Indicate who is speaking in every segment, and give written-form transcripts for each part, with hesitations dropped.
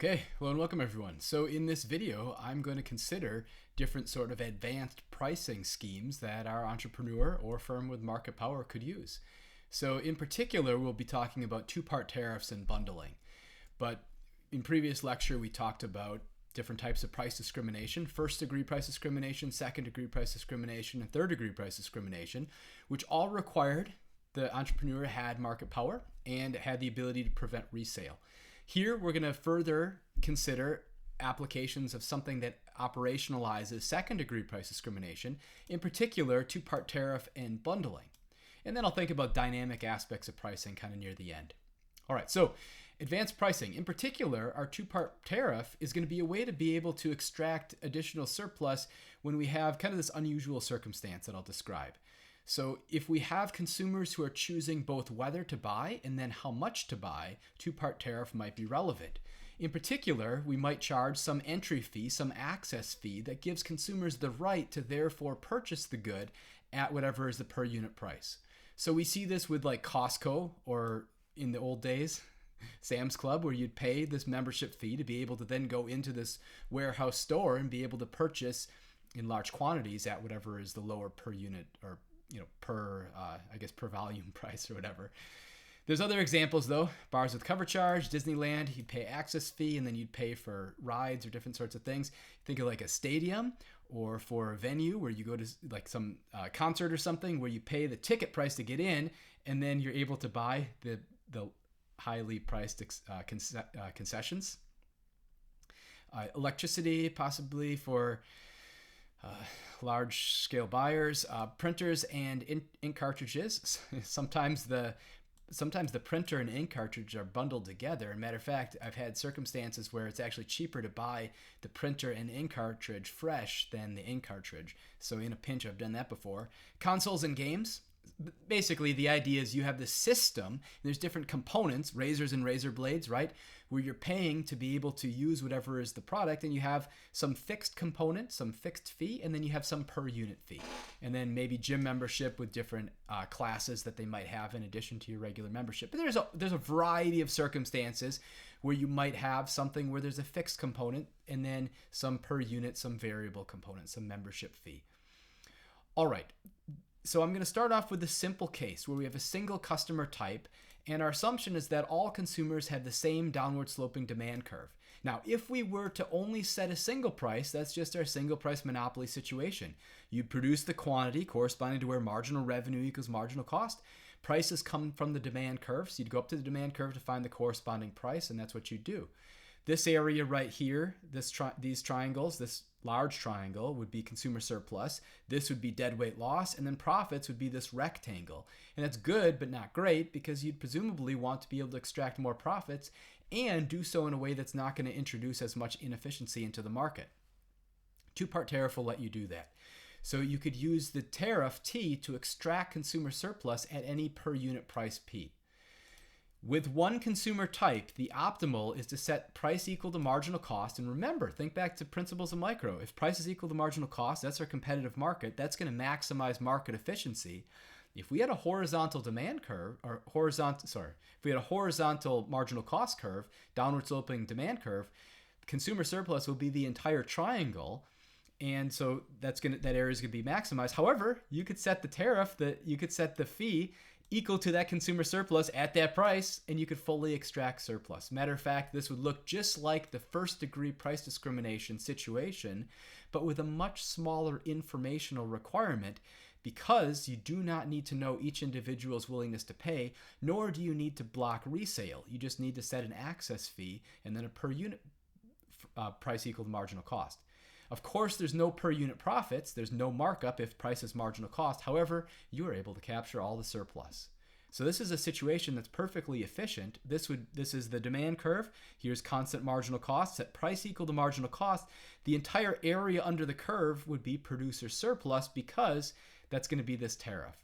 Speaker 1: Okay, well, and welcome everyone. So in this video, I'm going to consider different sort of advanced pricing schemes that our entrepreneur or firm with market power could use. So in particular, we'll be talking about two-part tariffs and bundling. But in previous lecture, we talked about different types of price discrimination: first-degree price discrimination, second-degree price discrimination, and third-degree price discrimination, which all required the entrepreneur had market power and had the ability to prevent resale. Here, we're going to further consider applications of something that operationalizes second-degree price discrimination, in particular, two-part tariff and bundling. And then I'll think about dynamic aspects of pricing kind of near the end. All right, so advanced pricing. In particular, our two-part tariff is going to be a way to be able to extract additional surplus when we have kind of this unusual circumstance that I'll describe. So if we have consumers who are choosing both whether to buy and then how much to buy, two-part tariff might be relevant. In particular, we might charge some entry fee, some access fee that gives consumers the right to therefore purchase the good at whatever is the per unit price. So we see this with like Costco, or in the old days, Sam's Club, where you'd pay this membership fee to be able to then go into this warehouse store and be able to purchase in large quantities at whatever is the lower per unit or per volume price or whatever. There's other examples though. Bars with cover charge, Disneyland, you'd pay access fee and then you'd pay for rides or different sorts of things. Think of like a stadium, or for a venue where you go to like some concert or something where you pay the ticket price to get in and then you're able to buy the highly priced concessions. Electricity, possibly for large scale buyers, printers and ink cartridges. Sometimes the printer and ink cartridge are bundled together. As a matter of fact, I've had circumstances where it's actually cheaper to buy the printer and ink cartridge fresh than the ink cartridge. So in a pinch, I've done that before. Consoles and games. Basically, the idea is you have this system. There's different components, razors and razor blades, right? Where you're paying to be able to use whatever is the product, and you have some fixed component, some fixed fee, and then you have some per unit fee. And then maybe gym membership with different classes that they might have in addition to your regular membership. But there's a variety of circumstances where you might have something where there's a fixed component and then some per unit, some variable component, some membership fee. All right. So I'm going to start off with a simple case where we have a single customer type, and our assumption is that all consumers have the same downward sloping demand curve. Now, if we were to only set a single price, that's just our single price monopoly situation. You'd produce the quantity corresponding to where marginal revenue equals marginal cost. Prices come from the demand curve, so you'd go up to the demand curve to find the corresponding price, and that's what you do. This area right here, these triangles, this large triangle would be consumer surplus. This would be deadweight loss, and then profits would be this rectangle. And that's good, but not great, because you'd presumably want to be able to extract more profits and do so in a way that's not going to introduce as much inefficiency into the market. Two-part tariff will let you do that. So you could use the tariff T to extract consumer surplus at any per unit price P. With one consumer type, the optimal is to set price equal to marginal cost. And remember, think back to principles of micro. If price is equal to marginal cost, that's our competitive market. That's going to maximize market efficiency. If we had a horizontal demand curve, if we had a horizontal marginal cost curve, downward sloping demand curve, consumer surplus will be the entire triangle. And so that area is going to be maximized. However, you could set the tariff, you could set the fee equal to that consumer surplus at that price, and you could fully extract surplus. Matter of fact, this would look just like the first degree price discrimination situation, but with a much smaller informational requirement, because you do not need to know each individual's willingness to pay, nor do you need to block resale. You just need to set an access fee and then a per unit price equal to marginal cost. Of course, there's no per unit profits. There's no markup if price is marginal cost. However, you are able to capture all the surplus. So this is a situation that's perfectly efficient. This is the demand curve. Here's constant marginal cost. Set price equal to marginal cost. The entire area under the curve would be producer surplus, because that's going to be this tariff.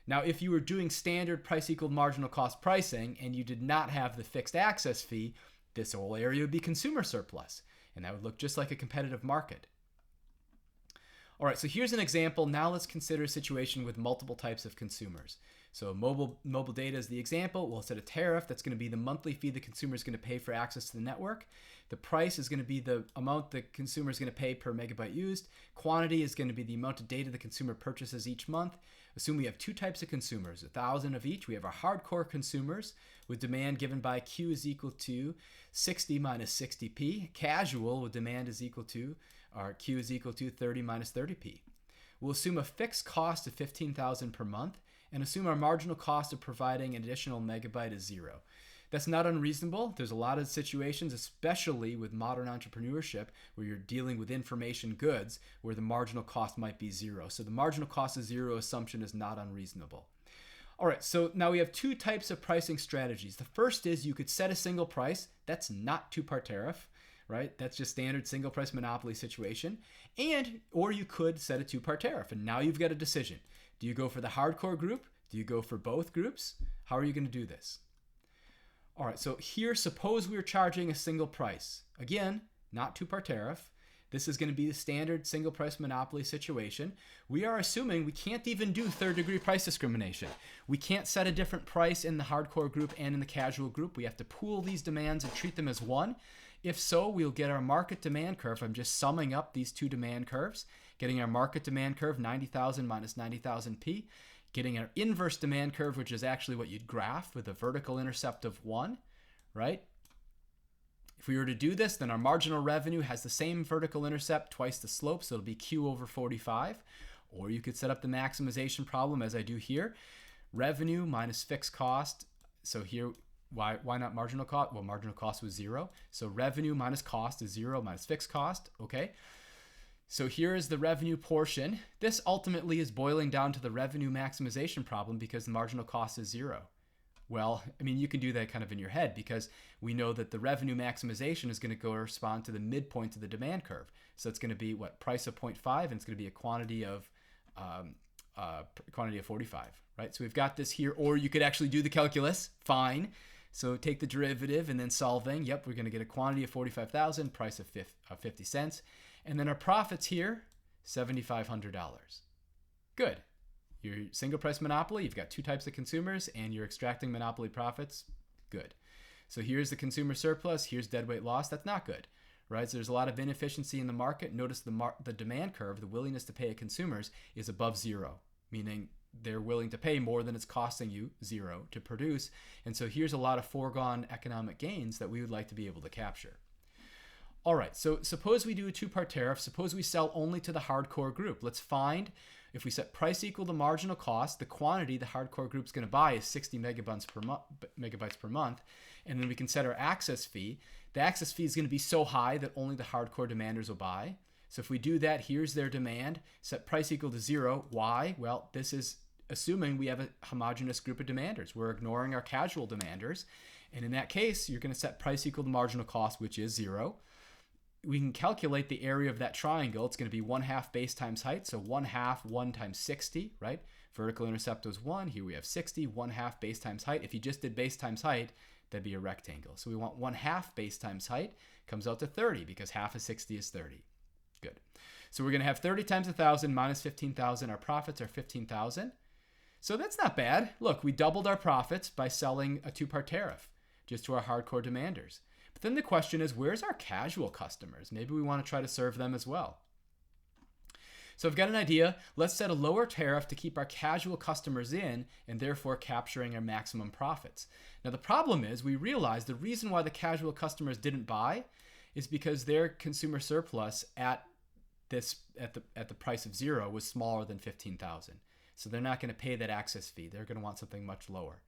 Speaker 1: Now, if you were doing standard price equal to marginal cost pricing and you did not have the fixed access fee, this whole area would be consumer surplus. And that would look just like a competitive market. All right, so here's an example. Now let's consider a situation with multiple types of consumers. So mobile data is the example. We'll set a tariff. That's going to be the monthly fee the consumer is going to pay for access to the network. The price is going to be the amount the consumer is going to pay per megabyte used. Quantity is going to be the amount of data the consumer purchases each month. Assume we have two types of consumers, 1,000 of each. We have our hardcore consumers with demand given by Q is equal to 60 minus 60p. Casual with demand is equal to, or Q is equal to 30 minus 30p. We'll assume a fixed cost of 15,000 per month and assume our marginal cost of providing an additional megabyte is 0. That's not unreasonable. There's a lot of situations, especially with modern entrepreneurship, where you're dealing with information goods where the marginal cost might be 0. So the marginal cost of 0 assumption is not unreasonable. All right, so now we have two types of pricing strategies. The first is you could set a single price. That's not two-part tariff, right? That's just standard single price monopoly situation. Or you could set a two-part tariff, and now you've got a decision. Do you go for the hardcore group? Do you go for both groups? How are you going to do this? All right, so here, suppose we're charging a single price. Again, not two-part tariff. This is going to be the standard single price monopoly situation. We are assuming we can't even do third-degree price discrimination. We can't set a different price in the hardcore group and in the casual group. We have to pool these demands and treat them as one. If so, we'll get our market demand curve. I'm just summing up these two demand curves, getting our market demand curve, 90,000 minus 90,000p, getting our inverse demand curve, which is actually what you'd graph with a vertical intercept of 1, right? If we were to do this, then our marginal revenue has the same vertical intercept, twice the slope, so it'll be Q over 45. Or you could set up the maximization problem as I do here. Revenue minus fixed cost. So here, why not marginal cost? Well, marginal cost was 0. So revenue minus cost is 0 minus fixed cost, okay? So here is the revenue portion. This ultimately is boiling down to the revenue maximization problem because the marginal cost is 0. Well, I mean, you can do that kind of in your head because we know that the revenue maximization is going to correspond to the midpoint of the demand curve. So it's going to be what, price of 0.5, and it's going to be a quantity of 45, right? So we've got this here, or you could actually do the calculus, fine. So take the derivative and then solving, yep, we're going to get a quantity of 45,000, price of 50 cents. And then our profits here, $7,500. Good. Your single price monopoly, you've got two types of consumers and you're extracting monopoly profits. Good. So here's the consumer surplus, here's deadweight loss. That's not good, right? So there's a lot of inefficiency in the market. Notice the demand curve, the willingness to pay of consumers is above 0, meaning they're willing to pay more than it's costing you, 0, to produce. And so here's a lot of foregone economic gains that we would like to be able to capture. All right, so suppose we do a two-part tariff. Suppose we sell only to the hardcore group. Let's find, if we set price equal to marginal cost, the quantity the hardcore group's going to buy is 60 megabytes per month, and then we can set our access fee. The access fee is going to be so high that only the hardcore demanders will buy. So if we do that, here's their demand, set price equal to 0. Why? Well, this is assuming we have a homogeneous group of demanders. We're ignoring our casual demanders, and in that case, you're going to set price equal to marginal cost, which is 0. We can calculate the area of that triangle. It's going to be 1/2 base times height. So 1/2, 1 times 60, right? Vertical intercept was 1. Here we have 60, 1/2 base times height. If you just did base times height, that'd be a rectangle. So we want 1/2 base times height. Comes out to 30 because half of 60 is 30. Good. So we're going to have 30 times 1,000 minus 15,000. Our profits are 15,000. So that's not bad. Look, we doubled our profits by selling a two-part tariff just to our hardcore demanders. But then the question is, where's our casual customers? Maybe we want to try to serve them as well. So I've got an idea. Let's set a lower tariff to keep our casual customers in and therefore capturing our maximum profits. Now the problem is we realize the reason why the casual customers didn't buy is because their consumer surplus at the price of 0 was smaller than 15,000. So they're not going to pay that access fee. They're going to want something much lower.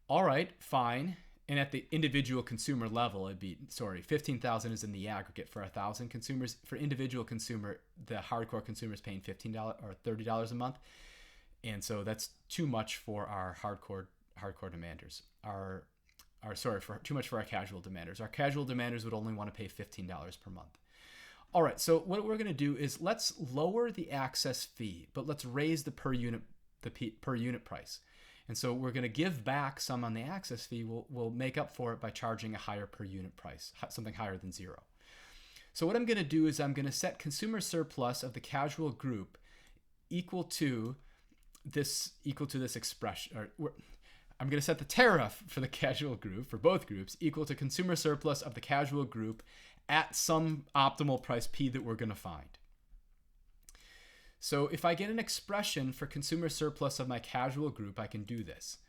Speaker 1: All right, fine. And at the individual consumer level, 15,000 is in the aggregate for 1,000 consumers. For individual consumer, the hardcore consumer is paying $15 or $30 a month. And so that's too much for our hardcore demanders. Too much for our casual demanders. Our casual demanders would only want to pay $15 per month. All right, so what we're going to do is let's lower the access fee, but let's raise the per unit price. And so we're going to give back some on the access fee. We'll make up for it by charging a higher per unit price, something higher than 0. So what I'm going to do is I'm going to set consumer surplus of the casual group equal to this equal to this expression, I'm going to set the tariff for the casual group, for both groups, equal to consumer surplus of the casual group at some optimal price P that we're going to find. So if I get an expression for consumer surplus of my casual group, I can do this.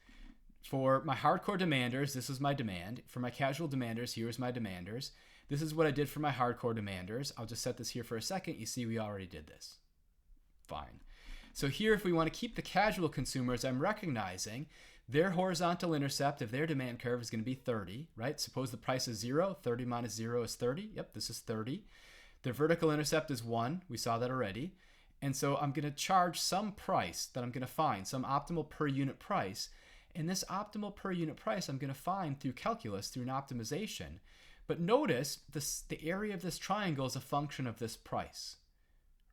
Speaker 1: For my hardcore demanders, this is my demand. For my casual demanders, here's my demanders. This is what I did for my hardcore demanders. I'll just set this here for a second. You see, we already did this. Fine. So here, if we want to keep the casual consumers, I'm recognizing their horizontal intercept of their demand curve is going to be 30, right? Suppose the price is 0. 30 minus 0 is 30. Yep, this is 30. Their vertical intercept is 1. We saw that already. And so I'm going to charge some price that I'm going to find, some optimal per unit price. And this optimal per unit price I'm going to find through calculus, through an optimization. But notice the area of this triangle is a function of this price,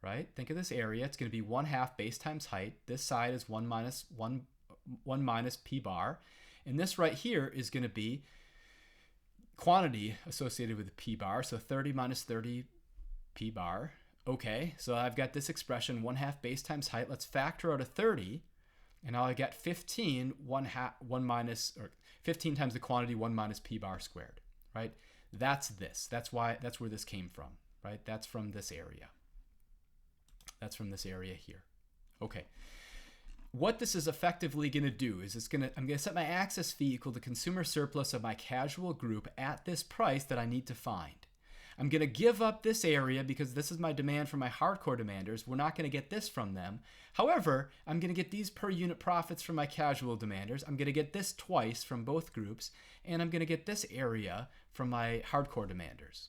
Speaker 1: right? Think of this area. It's going to be 1/2 base times height. This side is 1 minus P bar. And this right here is going to be quantity associated with the P bar. So 30 minus 30 P bar. Okay, so I've got this expression, 1/2 base times height. Let's factor out a 30, and now I get 15, 15 times the quantity, 1 minus P bar squared, right? That's this. That's where this came from, right? That's from this area. That's from this area here. Okay. What this is effectively going to do is I'm going to set my access fee equal to consumer surplus of my casual group at this price that I need to find. I'm going to give up this area because this is my demand for my hardcore demanders. We're not going to get this from them. However, I'm going to get these per unit profits from my casual demanders. I'm going to get this twice from both groups, and I'm going to get this area from my hardcore demanders.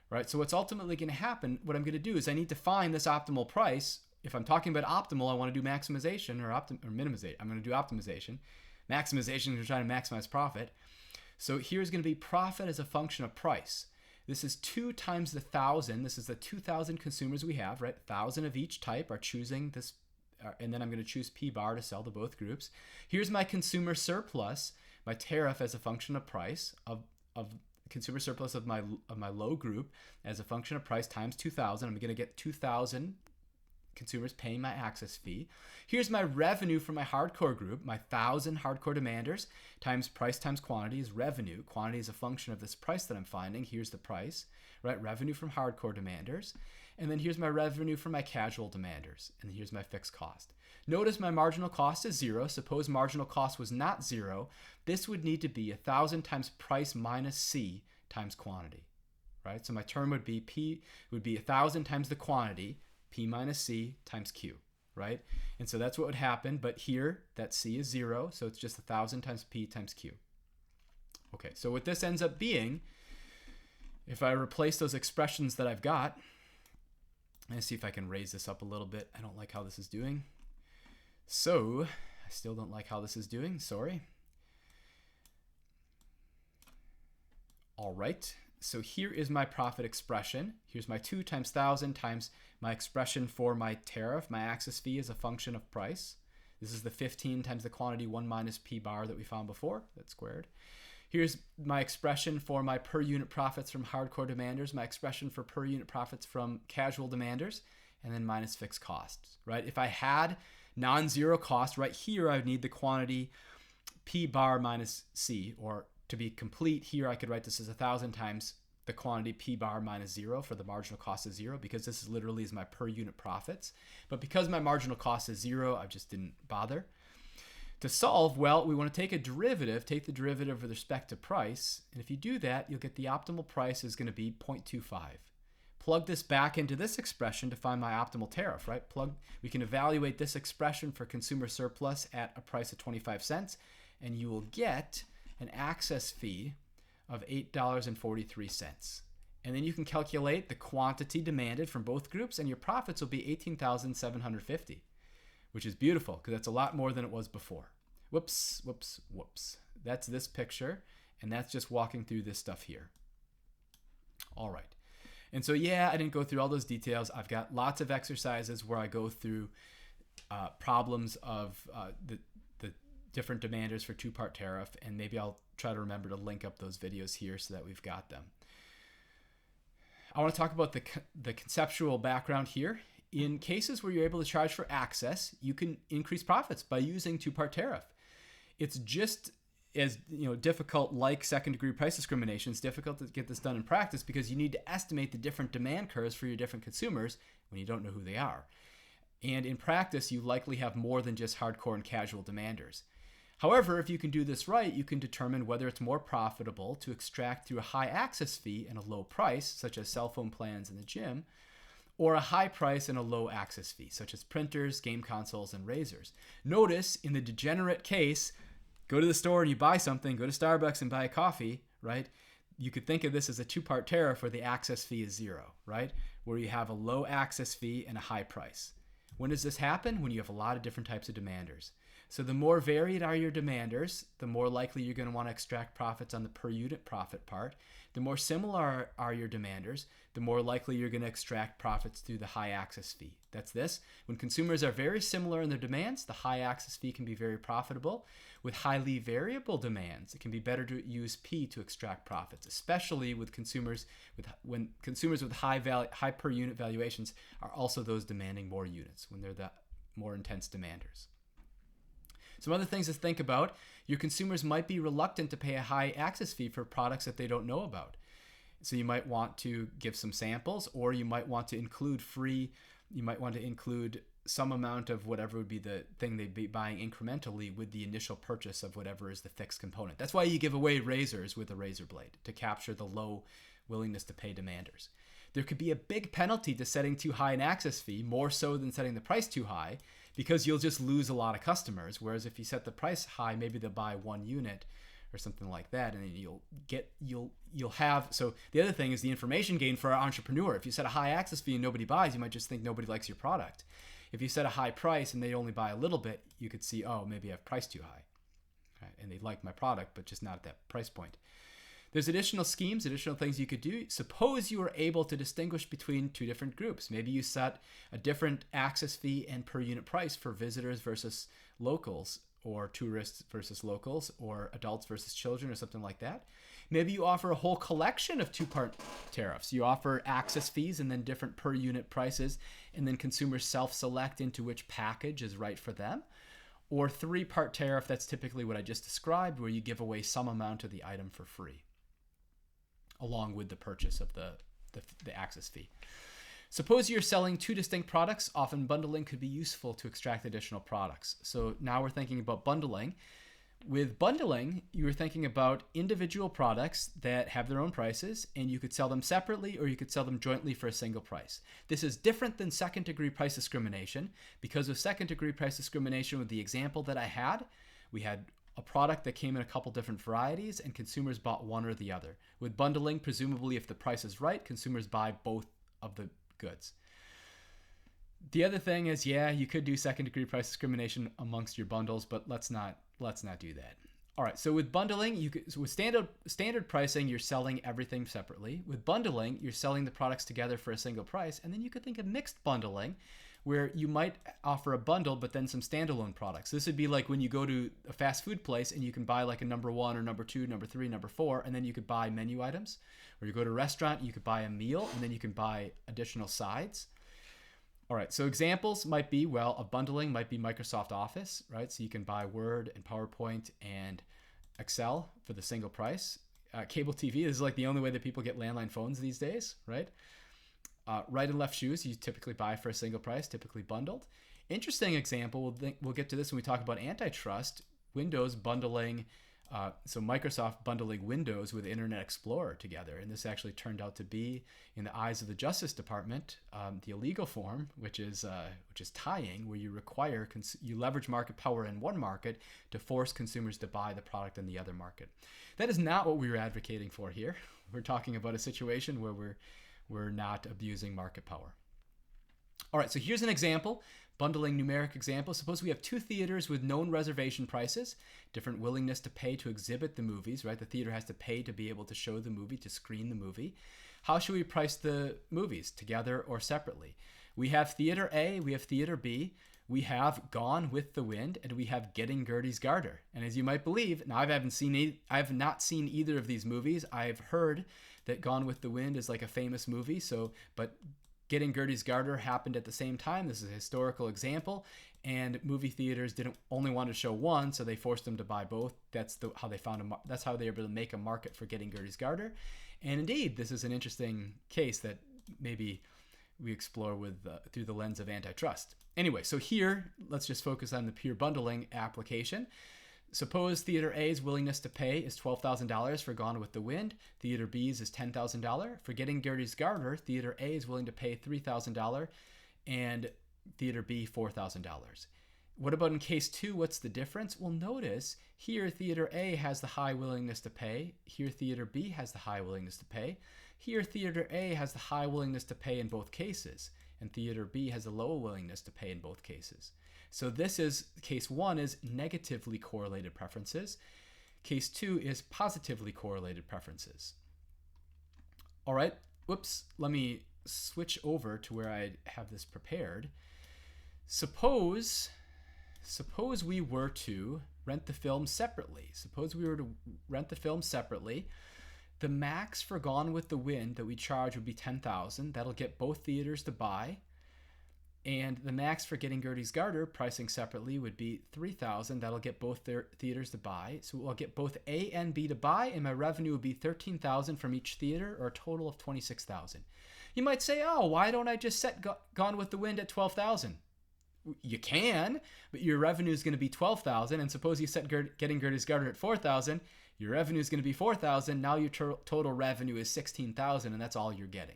Speaker 1: Right? So what's ultimately going to happen, what I'm going to do is I need to find this optimal price. If I'm talking about optimal, I want to do maximization or minimization. I'm going to do optimization. Maximization is trying to maximize profit. So here's going to be profit as a function of price. This is 2 times the 1,000. This is the 2,000 consumers we have, right? 1,000 of each type are choosing this, and then I'm going to choose P bar to sell to both groups. Here's my consumer surplus, my tariff as a function of price of consumer surplus of my low group as a function of price times 2,000. I'm going to get 2,000 consumers paying my access fee. Here's my revenue for my hardcore group, my 1,000 hardcore demanders times price times quantity is revenue. Quantity is a function of this price that I'm finding. Here's the price, right? Revenue from hardcore demanders. And then here's my revenue for my casual demanders. And then here's my fixed cost. Notice my marginal cost is 0. Suppose marginal cost was not 0. This would need to be 1,000 times price minus C times quantity, right? So my term would be P would be 1,000 times the quantity, P minus C times Q, right? And so that's what would happen. But here, that C is 0. So it's just 1,000 times P times Q. Okay, so what this ends up being, if I replace those expressions that I've got, let's see if I can raise this up a little bit. I don't like how this is doing. So I still don't like how this is doing. Sorry. All right. So here is my profit expression. Here's my 2 times 1,000 times my expression for my tariff. My access fee is a function of price. This is the 15 times the quantity 1 minus P bar that we found before. That's squared. Here's my expression for my per unit profits from hardcore demanders, my expression for per unit profits from casual demanders, and then minus fixed costs, right? If I had non-zero cost right here, I would need the quantity P bar minus C, or to be complete here, I could write this as 1,000 times the quantity P bar minus 0 for the marginal cost is 0, because this is literally my per unit profits. But because my marginal cost is 0, I just didn't bother. To solve, well, we want to take a derivative, take the derivative with respect to price. And if you do that, you'll get the optimal price is going to be 0.25. Plug this back into this expression to find my optimal tariff, right? We can evaluate this expression for consumer surplus at a price of 25 cents, and you will get an access fee of $8.43. And then you can calculate the quantity demanded from both groups, and your profits will be $18,750, which is beautiful because that's a lot more than it was before. Whoops, whoops, whoops. That's this picture, and that's just walking through this stuff here. All right. And so, yeah, I didn't go through all those details. I've got lots of exercises where I go through problems of the different demanders for two-part tariff, and maybe I'll try to remember to link up those videos here so that we've got them. I want to talk about the conceptual background here. in cases where you're able to charge for access, you can increase profits by using two-part tariff. It's just as difficult, like second-degree price discrimination. It's difficult to get this done in practice because you need to estimate the different demand curves for your different consumers when you don't know who they are. And in practice, you likely have more than just hardcore and casual demanders. However, if you can do this right, you can determine whether it's more profitable to extract through a high access fee and a low price, such as cell phone plans in the gym, or a high price and a low access fee, such as printers, game consoles, and razors. Notice, in the degenerate case, go to the store and you buy something, go to Starbucks and buy a coffee, right? You could think of this as a two-part tariff where the access fee is zero, right? Where you have a low access fee and a high price. When does this happen? When you have a lot of different types of demanders. So the more varied are your demanders, the more likely you're going to want to extract profits on the per unit profit part. The more similar are your demanders, the more likely you're going to extract profits through the high access fee. That's this. When consumers are very similar in their demands, the high access fee can be very profitable. With highly variable demands, it can be better to use P to extract profits, especially with when consumers with high per unit valuations are also those demanding more units, when they're the more intense demanders. Some other things to think about: your consumers might be reluctant to pay a high access fee for products that they don't know about. So you might want to give some samples, or you might want to include some amount of whatever would be the thing they'd be buying incrementally with the initial purchase of whatever is the fixed component. That's why you give away razors with a razor blade, to capture the low willingness to pay demanders. There could be a big penalty to setting too high an access fee, more so than setting the price too high, because you'll just lose a lot of customers. Whereas if you set the price high, maybe they'll buy one unit or something like that, and then you'll have. So the other thing is the information gain for our entrepreneur. If you set a high access fee and nobody buys, you might just think nobody likes your product. If you set a high price and they only buy a little bit, you could see, oh, maybe I've priced too high, right? And they like my product, but just not at that price point. There's additional schemes, additional things you could do. Suppose you were able to distinguish between two different groups. Maybe you set a different access fee and per unit price for visitors versus locals, or tourists versus locals, or adults versus children, or something like that. Maybe you offer a whole collection of two-part tariffs. You offer access fees and then different per unit prices, and then consumers self-select into which package is right for them. Or three-part tariff, that's typically what I just described, where you give away some amount of the item for free, along with the purchase of the access fee. Suppose you're selling two distinct products. Often bundling could be useful to extract additional products. So now we're thinking about bundling. With bundling, you were thinking about individual products that have their own prices, and you could sell them separately or you could sell them jointly for a single price. This is different than second-degree price discrimination, because of second-degree price discrimination, with the example that I had, we had a product that came in a couple different varieties and consumers bought one or the other. With bundling, presumably if the price is right, consumers buy both of the goods. The other thing is, you could do second-degree price discrimination amongst your bundles, but let's not do that. All right, so with bundling, with standard pricing, you're selling everything separately. With bundling, you're selling the products together for a single price, and then you could think of mixed bundling, where you might offer a bundle, but then some standalone products. This would be like when you go to a fast food place and you can buy like a number 1 or number 2, number 3, number 4, and then you could buy menu items. Or you go to a restaurant, you could buy a meal, and then you can buy additional sides. All right, so examples might be, a bundling might be Microsoft Office, right? So you can buy Word and PowerPoint and Excel for the single price. Cable TV is like the only way that people get landline phones these days, right? Right and left shoes you typically buy for a single price, typically bundled. Interesting example, we'll get to this when we talk about antitrust. Windows bundling, so Microsoft bundling Windows with Internet Explorer together, and this actually turned out to be, in the eyes of the Justice Department, the illegal form, which is tying, where you leverage market power in one market to force consumers to buy the product in the other market. That is not what we were advocating for here. We're talking about a situation where we're not abusing market power. All right, so here's an example, bundling numeric example. Suppose we have two theaters with known reservation prices, different willingness to pay to exhibit the movies, right? The theater has to pay to be able to show the movie, to screen the movie. How should we price the movies, together or separately? We have theater A, we have theater B, we have Gone with the Wind, and we have Getting Gertie's Garter. And as you might believe, now I have not seen either of these movies. I've heard that Gone with the Wind is like a famous movie, but Getting Gertie's Garter happened at the same time. This is a historical example, and movie theaters didn't only want to show one, so they forced them to buy both. That's how they found that's how they were able to make a market for Getting Gertie's Garter. And indeed, this is an interesting case that maybe we explore with through the lens of antitrust. Anyway, so here, let's just focus on the pure bundling application. Suppose Theater A's willingness to pay is $12,000 for Gone with the Wind. Theater B's is $10,000. For Getting Gertie's Garter, Theater A is willing to pay $3,000 and Theater B $4,000. What about in case 2? What's the difference? Well, notice here Theater A has the high willingness to pay. Here Theater B has the high willingness to pay. Here Theater A has the high willingness to pay in both cases, and Theater B has a low willingness to pay in both cases. So this is, case 1 is negatively correlated preferences. Case 2 is positively correlated preferences. All right, whoops, let me switch over to where I have this prepared. Suppose we were to rent the film separately. The max for Gone with the Wind that we charge would be $10,000. That'll get both theaters to buy. And the max for Getting Gertie's Garter, pricing separately, would be $3,000. That'll get both their theaters to buy. So I'll get both A and B to buy, and my revenue would be $13,000 from each theater, or a total of $26,000. You might say, oh, why don't I just set Gone with the Wind at $12,000? You can, but your revenue is going to be $12,000. And suppose you set Getting Gertie's Garter at $4,000, your revenue is going to be $4,000. Now your total revenue is $16,000, and that's all you're getting.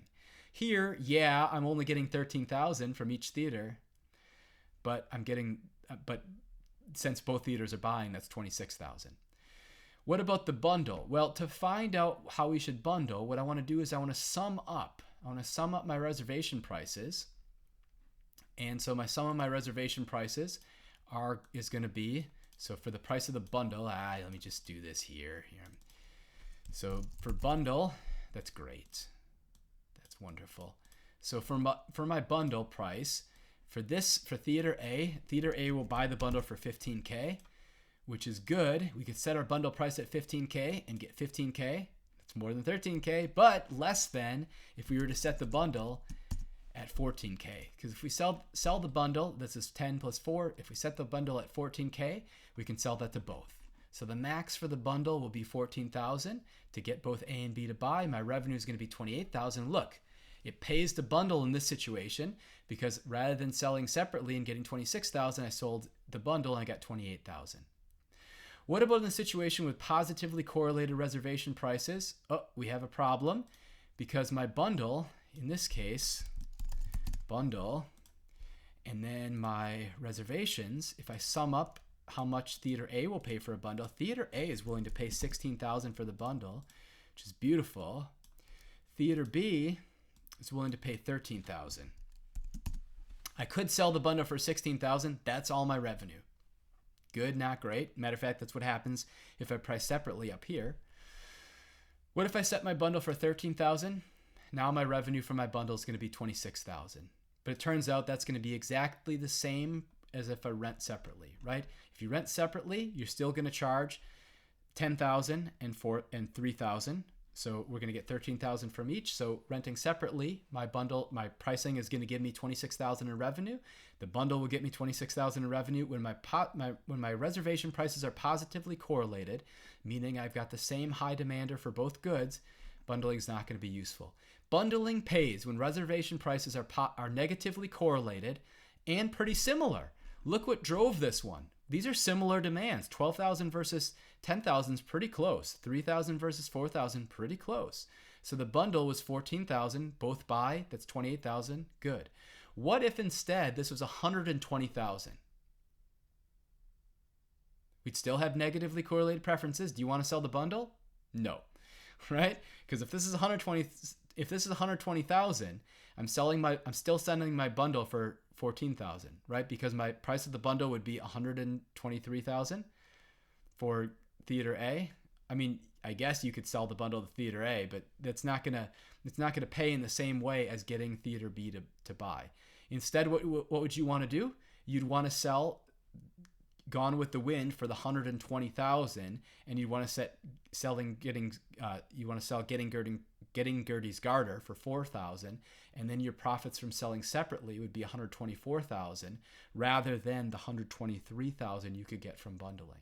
Speaker 1: Here, yeah, I'm only getting $13,000 from each theater, but since both theaters are buying, that's $26,000. What about the bundle? Well, to find out how we should bundle, what I want to do is I want to sum up my reservation prices. And so my sum of my reservation prices is going to be, so for the price of the bundle, let me just do this here. So for bundle, that's great. That's wonderful. So for my bundle price, for Theater A will buy the bundle for $15K, which is good. We could set our bundle price at $15K and get $15K. That's more than $13K, but less than if we were to set the bundle at $14K. Because if we sell the bundle, this is 10 plus 4. If we set the bundle at $14K, we can sell that to both. So the max for the bundle will be $14,000 to get both A and B to buy. My revenue is going to be $28,000. Look, it pays to bundle in this situation because rather than selling separately and getting $26,000, I sold the bundle and I got $28,000. What about in the situation with positively correlated reservation prices? Oh, we have a problem because my bundle, in this case, bundle, and then my reservations, if I sum up how much Theater A will pay for a bundle, Theater A is willing to pay $16,000 for the bundle, which is beautiful. Theater B is willing to pay $13,000. I could sell the bundle for $16,000. That's all my revenue. Good, not great. Matter of fact, that's what happens if I price separately up here. What if I set my bundle for $13,000? Now my revenue for my bundle is going to be $26,000. But it turns out that's going to be exactly the same as if I rent separately, right? If you rent separately, you're still going to charge $10,000 and $3,000. So we're going to get $13,000 from each. So renting separately, my pricing is going to give me $26,000 in revenue. The bundle will get me $26,000 in revenue. When my reservation prices are positively correlated, meaning I've got the same high demander for both goods, bundling is not going to be useful. Bundling pays when reservation prices are negatively correlated and pretty similar. Look what drove this one. These are similar demands. 12,000 versus 10,000 is pretty close. 3,000 versus 4,000, pretty close. So the bundle was 14,000, both buy, that's 28,000, good. What if instead this was 120,000? We'd still have negatively correlated preferences. Do you want to sell the bundle? No, right? Because if this is 120,000, I'm still selling my bundle for 14,000, right? Because my price of the bundle would be 123,000 for Theater A. I mean, I guess you could sell the bundle to Theater A, but it's not gonna pay in the same way as getting Theater B to buy. Instead, what would you want to do? You'd want to sell Gone with the Wind for the 120,000, and you'd want to sell Getting getting Gertie's garter for $4,000, and then your profits from selling separately would be $124,000 rather than the $123,000 you could get from bundling.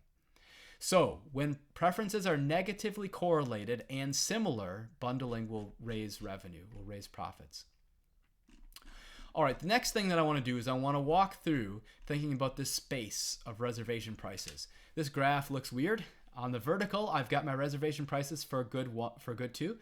Speaker 1: So when preferences are negatively correlated and similar, bundling will raise revenue, will raise profits. All right, the next thing that I want to do is I want to walk through thinking about this space of reservation prices. This graph looks weird. On the vertical, I've got my reservation prices for good 2.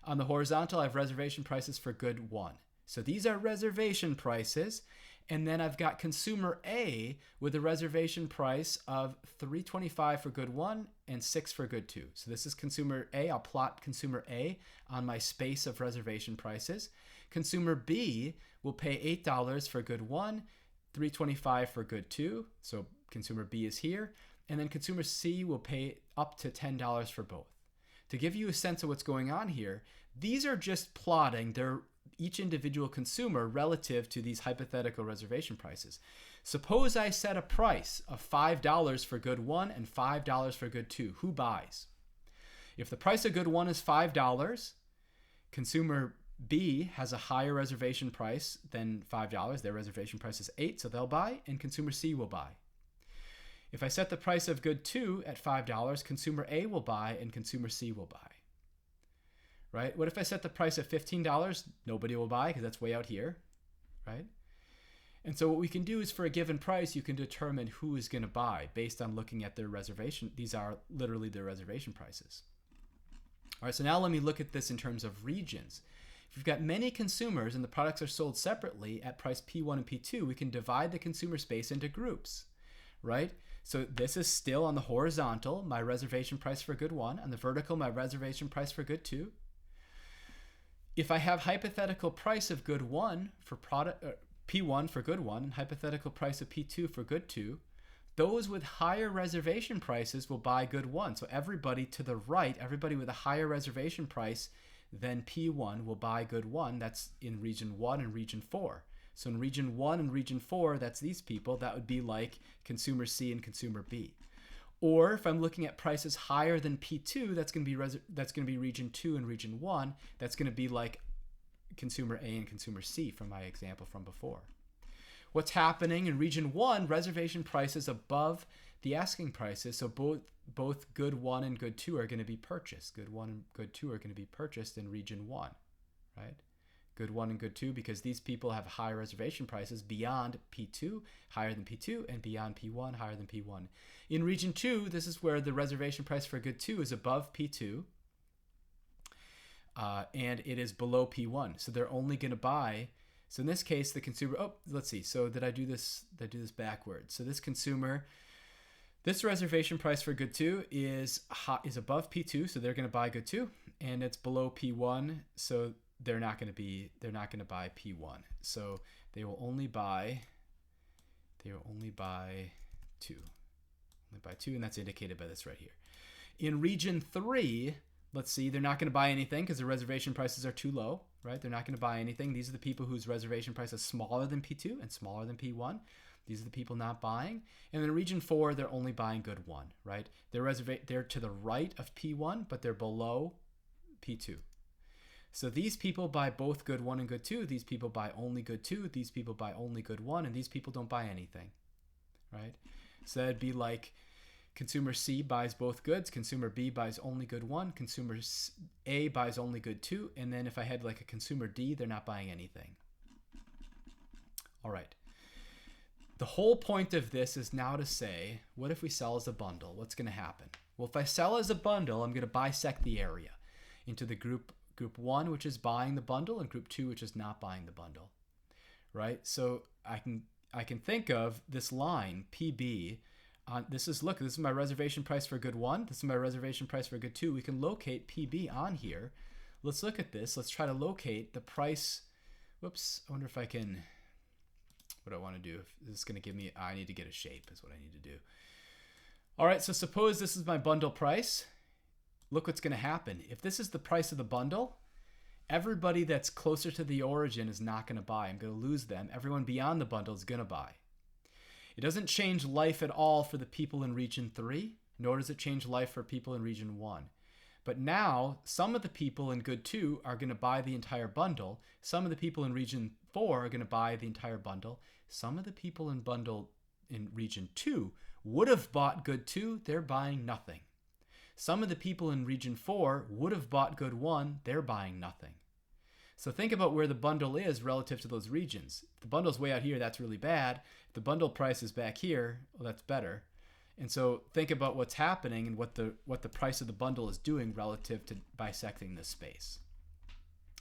Speaker 1: On the horizontal, I have reservation prices for good 1. So these are reservation prices. And then I've got consumer A with a reservation price of $3.25 for good 1 and $6 for good 2. So this is consumer A. I'll plot consumer A on my space of reservation prices. Consumer B will pay $8 for good 1, $3.25 for good 2. So consumer B is here. And then consumer C will pay up to $10 for both. To give you a sense of what's going on here, these are just plotting each individual consumer relative to these hypothetical reservation prices. Suppose I set a price of $5 for good 1 and $5 for good 2. Who buys? If the price of good 1 is $5, consumer B has a higher reservation price than $5. Their reservation price is $8, so they'll buy, and consumer C will buy. If I set the price of good 2 at $5, consumer A will buy and consumer C will buy. Right? What if I set the price at $15? Nobody will buy because that's way out here, right? And so what we can do is for a given price, you can determine who is going to buy based on looking at their reservation. These are literally their reservation prices. All right, so now let me look at this in terms of regions. If we've got many consumers and the products are sold separately at price P1 and P2, we can divide the consumer space into groups, right? So this is still on the horizontal, my reservation price for good 1. On the vertical, my reservation price for good 2. If I have hypothetical price of good 1 for product P1 for good 1 and hypothetical price of P2 for good 2, those with higher reservation prices will buy good 1. So everybody to the right, everybody with a higher reservation price than P1 will buy good 1. That's in region 1 and region 4. So in region 1 and region 4, that's these people. That would be like consumer C and consumer B. Or if I'm looking at prices higher than P2, that's going to be region 2 and region 1. That's going to be like consumer A and consumer C from my example from before. What's happening in region 1, reservation prices above the asking prices. So both good 1 and good 2 are going to be purchased. Good 1 and good 2 are going to be purchased in region 1, right? Good 1 and good 2 because these people have high reservation prices beyond P2, higher than P2, and beyond P1, higher than P1. In region 2, this is where the reservation price for good 2 is above P2, and it is below P1. So they're only going to buy. So in this case, the consumer. Oh, let's see. So did I do this? Did I do this backwards? So this consumer, this reservation price for good 2 is above P2, so they're going to buy good 2, and it's below P1, so they're not going to buy P1. So they will only buy 2. Only buy 2, and that's indicated by this right here. In region 3, let's see, they're not going to buy anything because the reservation prices are too low, right? They're not going to buy anything. These are the people whose reservation price is smaller than P2 and smaller than P1. These are the people not buying. And in region 4, they're only buying good 1, right? They're to the right of P1, but they're below P2. So these people buy both good 1 and good 2. These people buy only good 2. These people buy only good 1. And these people don't buy anything, right? So that'd be like consumer C buys both goods. Consumer B buys only good 1. Consumer A buys only good 2. And then if I had like a consumer D, they're not buying anything. All right. The whole point of this is now to say, what if we sell as a bundle? What's going to happen? Well, if I sell as a bundle, I'm going to bisect the area into the group 1, which is buying the bundle, and group 2, which is not buying the bundle, right? So I can think of this line PB. This is my reservation price for good 1. This is my reservation price for good 2. We can locate PB on here. Let's look at this. Let's try to locate the price. Whoops. I wonder if I can. What I want to do. If this is going to give me. I need to get a shape. Is what I need to do. All right. So suppose this is my bundle price. Look what's going to happen. If this is the price of the bundle, everybody that's closer to the origin is not going to buy. I'm going to lose them. Everyone beyond the bundle is going to buy. It doesn't change life at all for the people in region 3, nor does it change life for people in region 1. But now some of the people in good 2 are going to buy the entire bundle. Some of the people in region 4 are going to buy the entire bundle. Some of the people in region 2 would have bought good 2, they're buying nothing. Some of the people in region 4 would have bought good 1, they're buying nothing. So think about where the bundle is relative to those regions. If the bundle's way out here, that's really bad. If the bundle price is back here, well, that's better. And so think about what's happening and what the price of the bundle is doing relative to bisecting this space.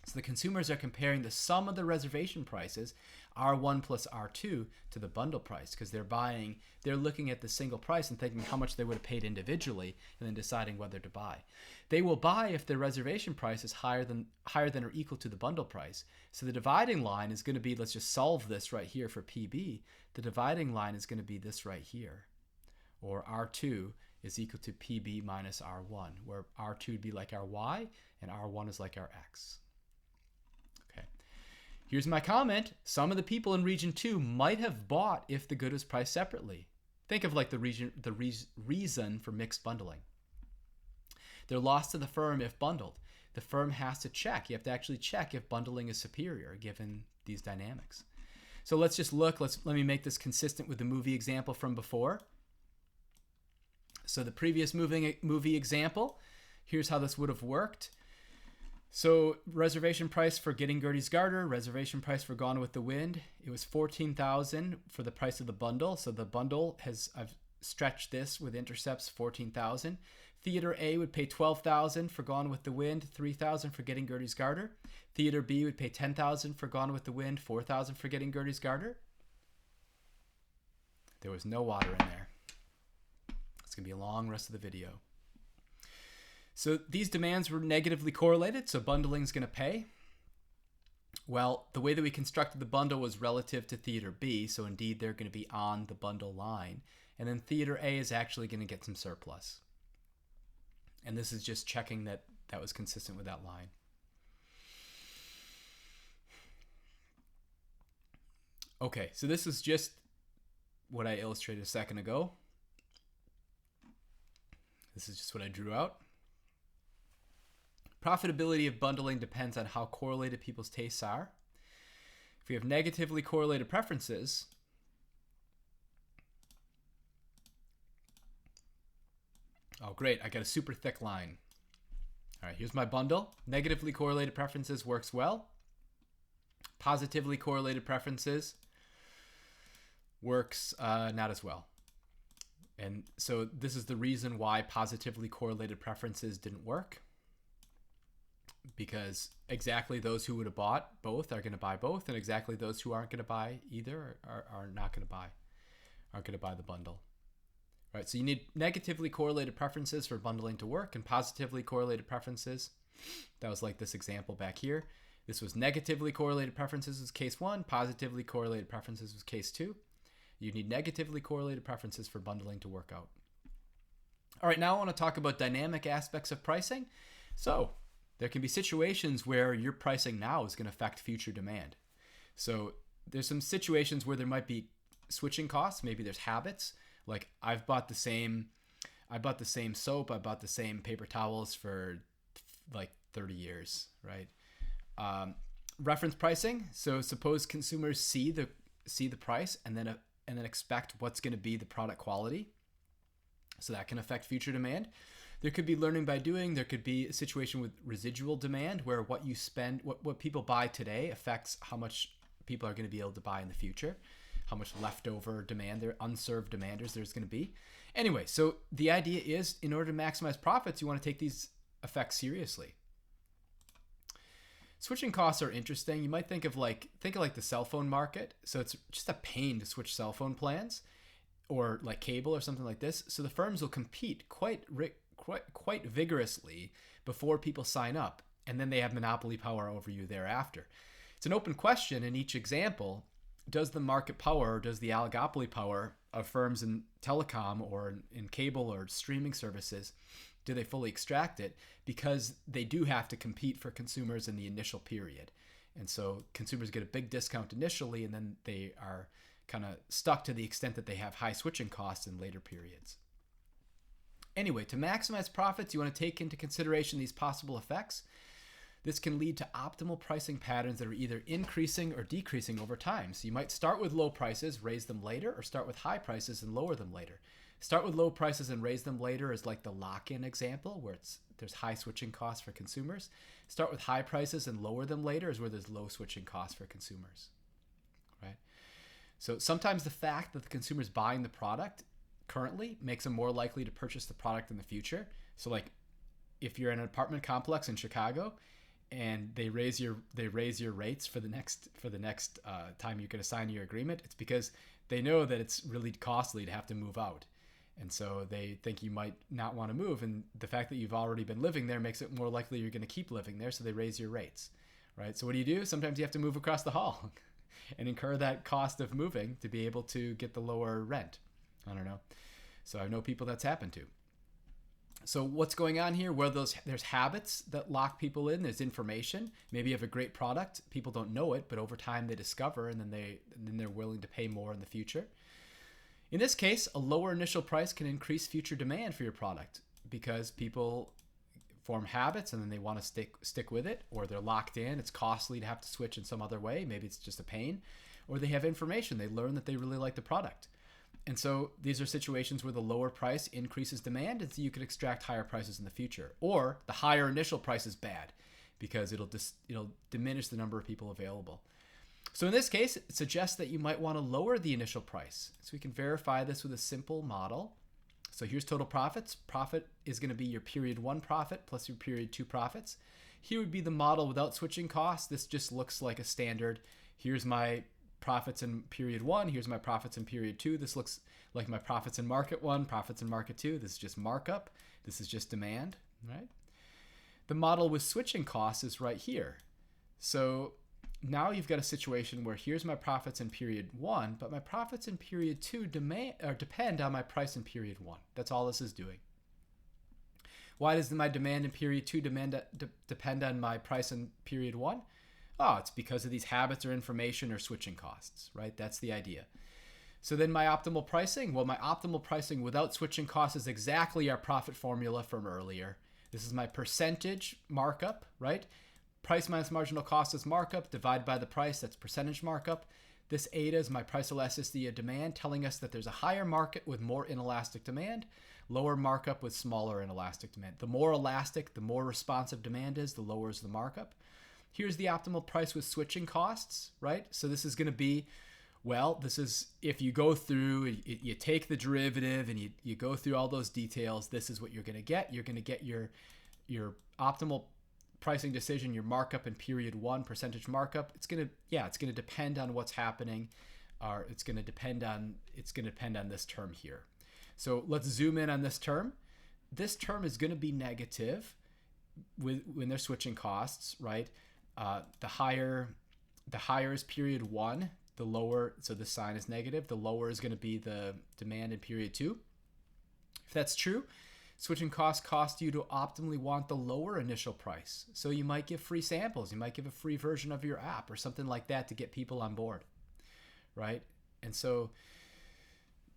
Speaker 1: So the consumers are comparing the sum of the reservation prices, R1 plus R2, to the bundle price, because they're looking at the single price and thinking how much they would have paid individually and then deciding whether to buy. They will buy if their reservation price is higher than or equal to the bundle price. So the dividing line is going to be, let's just solve this right here for PB. The dividing line is going to be this right here, or R2 is equal to PB minus R1, where R2 would be like our Y and R1 is like our X. Okay. Here's my comment. Some of the people in region 2 might have bought if the good was priced separately. Think of like the reason for mixed bundling. They're lost to the firm if bundled. The firm has to check. You have to actually check if bundling is superior given these dynamics. So let's just look. Let me make this consistent with the movie example from before. So the previous movie example, here's how this would have worked. So reservation price for Getting Gertie's Garter, reservation price for Gone with the Wind. It was $14,000 for the price of the bundle. So the bundle I've stretched this with intercepts $14,000. Theater A would pay $12,000 for Gone with the Wind, $3,000 for Getting Gertie's Garter. Theater B would pay $10,000 for Gone with the Wind, $4,000 for Getting Gertie's Garter. There was no water in there. It's going to be a long rest of the video. So these demands were negatively correlated, so bundling is going to pay. Well, the way that we constructed the bundle was relative to Theater B, so indeed they're going to be on the bundle line. And then Theater A is actually going to get some surplus. And this is just checking that that was consistent with that line. Okay, so this is just what I illustrated a second ago. This is just what I drew out. Profitability of bundling depends on how correlated people's tastes are. If we have negatively correlated preferences, oh great, I got a super thick line. All right, here's my bundle. Negatively correlated preferences works well. Positively correlated preferences works not as well. And so this is the reason why positively correlated preferences didn't work. Because exactly those who would have bought both are going to buy both, and exactly those who aren't going to buy either are not going to buy, aren't going to buy the bundle. Right, so you need negatively correlated preferences for bundling to work, and positively correlated preferences. That was like this example back here. This was negatively correlated preferences was case 1, positively correlated preferences was case 2. You need negatively correlated preferences for bundling to work out. All right, now I want to talk about dynamic aspects of pricing. So there can be situations where your pricing now is going to affect future demand. So there's some situations where there might be switching costs. Maybe there's habits. Like I bought the same soap, I bought the same paper towels for like 30 years, right? Reference pricing. So suppose consumers see the price and then expect what's going to be the product quality. So that can affect future demand. There could be learning by doing. There could be a situation with residual demand where what you spend, what people buy today affects how much people are going to be able to buy in the future, how much leftover demand, unserved demanders there's going to be. Anyway, so the idea is in order to maximize profits, you want to take these effects seriously. Switching costs are interesting. You might think of like the cell phone market. So it's just a pain to switch cell phone plans or like cable or something like this. So the firms will compete quite vigorously before people sign up, and then they have monopoly power over you thereafter. It's an open question in each example. Does the market power, or does the oligopoly power of firms in telecom or in cable or streaming services, do they fully extract it? Because they do have to compete for consumers in the initial period. And so consumers get a big discount initially, and then they are kind of stuck to the extent that they have high switching costs in later periods. Anyway, to maximize profits, you want to take into consideration these possible effects. This can lead to optimal pricing patterns that are either increasing or decreasing over time. So you might start with low prices, raise them later, or start with high prices and lower them later. Start with low prices and raise them later is like the lock-in example where there's high switching costs for consumers. Start with high prices and lower them later is where there's low switching costs for consumers, right? So sometimes the fact that the consumer's buying the product currently makes them more likely to purchase the product in the future. So like if you're in an apartment complex in Chicago and they raise your rates for the next time you're going to sign your agreement, it's because they know that it's really costly to have to move out. And so they think you might not want to move. And the fact that you've already been living there makes it more likely you're going to keep living there. So they raise your rates, right? So what do? Sometimes you have to move across the hall and incur that cost of moving to be able to get the lower rent. I don't know. So I know people that's happened to. So what's going on here? Well, there's habits that lock people in. There's information. Maybe you have a great product. People don't know it, but over time they discover, and then they're willing to pay more in the future. In this case, a lower initial price can increase future demand for your product because people form habits and then they want to stick with it, or they're locked in. It's costly to have to switch in some other way. Maybe it's just a pain, or they have information. They learn that they really like the product. And so these are situations where the lower price increases demand, and so you can extract higher prices in the future. Or the higher initial price is bad because it'll diminish the number of people available. So in this case, it suggests that you might want to lower the initial price. So we can verify this with a simple model. So here's total profits. Profit is going to be your period 1 profit plus your period 2 profits. Here would be the model without switching costs. This just looks like a standard. Here's my profits in period 1. Here's my profits in period 2. This looks like my profits in market 1, profits in market 2. This is just markup. This is just demand, right? The model with switching costs is right here. So now you've got a situation where here's my profits in period 1, but my profits in period 2 depend on my price in period 1. That's all this is doing. Why does my demand in period 2 depend on my price in period 1? Oh, it's because of these habits or information or switching costs, right? That's the idea. So then my optimal pricing, well, my optimal pricing without switching costs is exactly our profit formula from earlier. This is my percentage markup, right? Price minus marginal cost is markup, divide by the price, that's percentage markup. This eta is my price elasticity of demand, telling us that there's a higher market with more inelastic demand, lower markup with smaller inelastic demand. The more elastic, the more responsive demand is, the lower is the markup. Here's the optimal price with switching costs, right? So this is going to be, well, this is, if you go through, you take the derivative and you go through all those details, this is what you're going to get. You're going to get your optimal pricing decision, your markup in period 1, percentage markup. It's going to depend on what's happening, or it's going to depend on this term here. So let's zoom in on this term. This term is going to be negative when they're switching costs, right? The higher is period 1, the lower, so the sign is negative, the lower is going to be the demand in period 2. If that's true, switching costs cost you to optimally want the lower initial price. So you might give free samples, you might give a free version of your app or something like that to get people on board, right? And so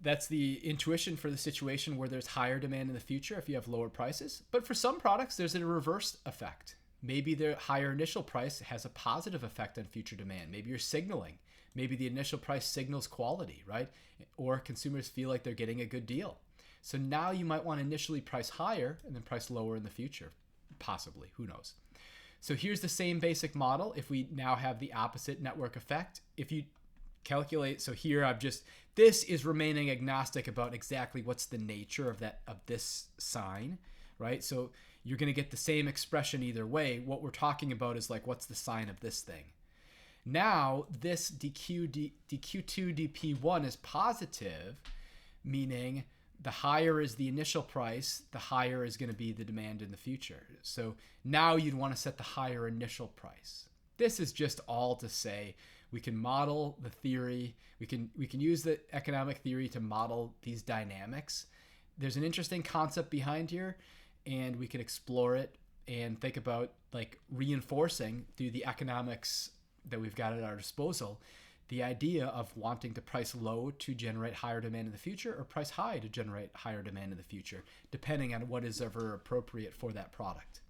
Speaker 1: that's the intuition for the situation where there's higher demand in the future if you have lower prices. But for some products, there's a reverse effect. Maybe the higher initial price has a positive effect on future demand. Maybe you're signaling. Maybe the initial price signals quality, right? Or consumers feel like they're getting a good deal. So now you might want to initially price higher and then price lower in the future, possibly, who knows? So here's the same basic model. If we now have the opposite network effect, if you calculate, so here this is remaining agnostic about exactly what's the nature of this sign, right? So you're going to get the same expression either way. What we're talking about is like, what's the sign of this thing? Now this dq2 dp1 is positive, meaning the higher is the initial price, the higher is going to be the demand in the future. So now you'd want to set the higher initial price. This is just all to say we can model the theory. We can use the economic theory to model these dynamics. There's an interesting concept behind here, and we can explore it and think about like reinforcing through the economics that we've got at our disposal the idea of wanting to price low to generate higher demand in the future or price high to generate higher demand in the future, depending on what is ever appropriate for that product.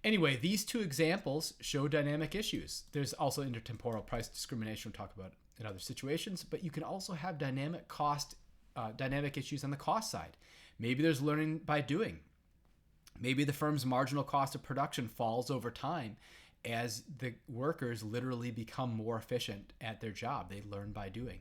Speaker 1: Anyway, these two examples show dynamic issues. There's also intertemporal price discrimination we'll talk about in other situations, but you can also have dynamic issues on the cost side. Maybe there's learning by doing. Maybe the firm's marginal cost of production falls over time as the workers literally become more efficient at their job. They learn by doing,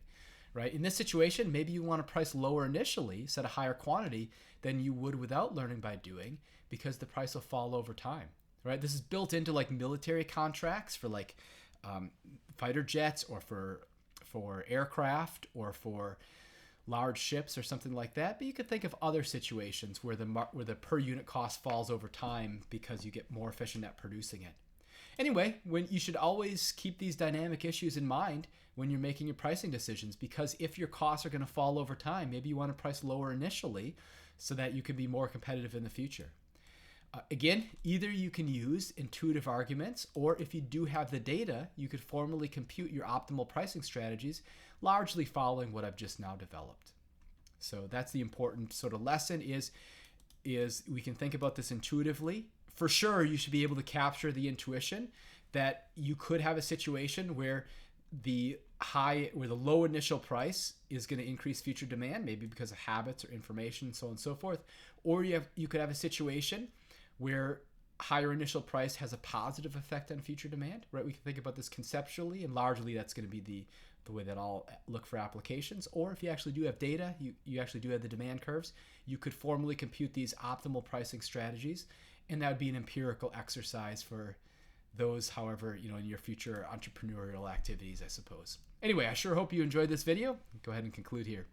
Speaker 1: right? In this situation, maybe you want to price lower initially, set a higher quantity than you would without learning by doing, because the price will fall over time, right? This is built into like military contracts for like fighter jets or for aircraft or for large ships or something like that. But you could think of other situations where the per unit cost falls over time because you get more efficient at producing it. Anyway, you should always keep these dynamic issues in mind when you're making your pricing decisions, because if your costs are going to fall over time, maybe you want to price lower initially so that you can be more competitive in the future. Again, either you can use intuitive arguments, or if you do have the data, you could formally compute your optimal pricing strategies, largely following what I've just now developed. So that's the important sort of lesson is we can think about this intuitively. For sure, you should be able to capture the intuition that you could have a situation where the low initial price is going to increase future demand, maybe because of habits or information, so on and so forth. Or you could have a situation where higher initial price has a positive effect on future demand, right? We can think about this conceptually, and largely that's going to be the way that I'll look for applications. Or if you actually do have data, you actually do have the demand curves, you could formally compute these optimal pricing strategies, and that would be an empirical exercise for those, however, in your future entrepreneurial activities, I suppose. Anyway, I sure hope you enjoyed this video. Go ahead and conclude here.